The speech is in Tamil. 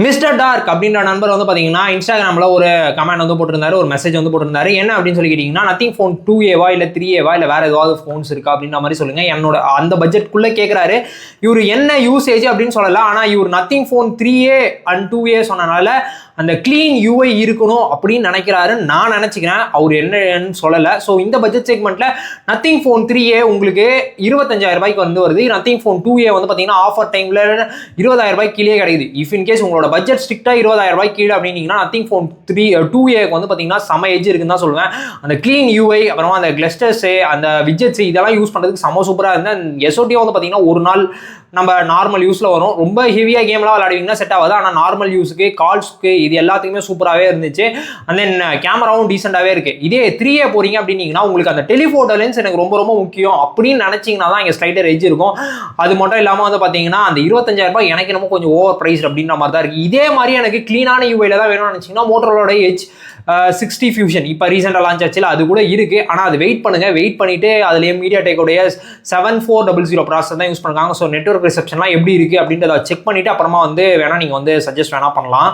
மிஸ்டர் டார்க் அப்படின்ற நண்பர் வந்து பார்த்தீங்கன்னா இன்ஸ்டாகிராமில் ஒரு கமெண்ட் வந்து போட்டிருந்தாரு, ஒரு மெசேஜ் வந்து போட்டிருந்தாரு. என்ன அப்படின்னு சொல்லி கேட்டிங்கன்னா, நத்திங் ஃபோன் 2A இல்லை 3A இல்லை வேறு ஏதாவது ஃபோன்ஸ் இருக்கா அப்படின்ற மாதிரி சொல்லுங்கள். என்னோட அந்த பட்ஜெட்குள்ளே கேட்குறாரு. இவர் என்ன யூசேஜ் அப்படின்னு சொல்லலை, ஆனால் இவர் nothing phone 3A and 2A சொன்னனால அந்த க்ளீன் யூஐ இருக்கணும் அப்படின்னு நினைக்கிறாரு. நான் நினச்சிக்கிறேன், அவர் என்னன்னு சொல்லலை. ஸோ இந்த பட்ஜெட் செக்மெண்ட்டில் நத்திங் ஃபோன் 3A உங்களுக்கு 25,000 ரூபாய்க்கு வந்து வருது. நத்திங் ஃபோன் 2A வந்து பார்த்தீங்கன்னா ஆஃபர் டைமில் 20,000 ரூபாய்க்கு கீழே கிடைக்குது. இஃப் இன்கேஸ் உங்களோட பட்ஜெட் ஸ்ட்ரிக்டாக 20,000 ரூபாய்க்கு கீழே அப்படின்னீங்கன்னா நத்திங் ஃபோன் 2A வந்து பார்த்தீங்கன்னா செம எஜ் இருக்குன்னு தான் சொல்லுவேன். அந்த க்ளீன் யூஐ, அப்புறமா அந்த கிளஸ்டர்ஸு, அந்த விட்ஜெட்ஸ் இதெல்லாம் யூஸ் பண்ணுறதுக்கு செம சூப்பராக இருந்தேன். எஸ்ஓடியும் வந்து பார்த்தீங்கன்னா ஒரு நாள் நம்ம நார்மல் யூஸில் வரும். ரொம்ப ஹெவியாக கேம்லாம் விளையாடுவீங்கன்னா செட் ஆகாது. ஆனால் நார்மல் யூஸுக்கு, கால்ஸ்க்கு இது எல்லாத்துக்குமே சூப்பராகவே இருந்துச்சு. அண்ட் தென் கேமராவும் டீசெண்டாகவே இருக்குது. இதே 3A போகிறீங்க அப்படின்னீங்கன்னா உங்களுக்கு அந்த டெலிஃபோட்டோ லென்ஸ் எனக்கு ரொம்ப ரொம்ப முக்கியம் அப்படின்னு நினச்சிங்கன்னா தான் இங்கே ஸ்லைட்டர் எஜ் இருக்கும். அது மட்டும் இல்லாமல் வந்து பார்த்தீங்கன்னா அந்த 25,000 ரூபாய் எனக்கு என்னமோ கொஞ்சம் ஓவர் ப்ரைஸ் அப்படின்ற மாதிரி தான் இருக்குது. இதே மாதிரி எனக்கு க்ளீனான யூஐயில் தான் வேணும்னு நினச்சிங்கன்னா மோட்டரோலோட எட்ஜ் 60 ஃபியூஷன் இப்போ ரீசெண்டாக லான்ச் ஆச்சு, அது கூட இருக்குது. ஆனால் அது வெயிட் பண்ணுங்கள். வெயிட் பண்ணிவிட்டு அதுலேயே மீடியாடெக்கோடைய 7400 ப்ராசஸர் தான் யூஸ் பண்ணுறாங்க. ஸோ நெட்வொர்க் ரிசப்ஷன்லாம் எப்படி இருக்குது அப்படின்றத செக் பண்ணிவிட்டு அப்புறமா வந்து வேணால் நீங்கள் வந்து சஜஸ்ட் வேணால் பண்ணலாம்.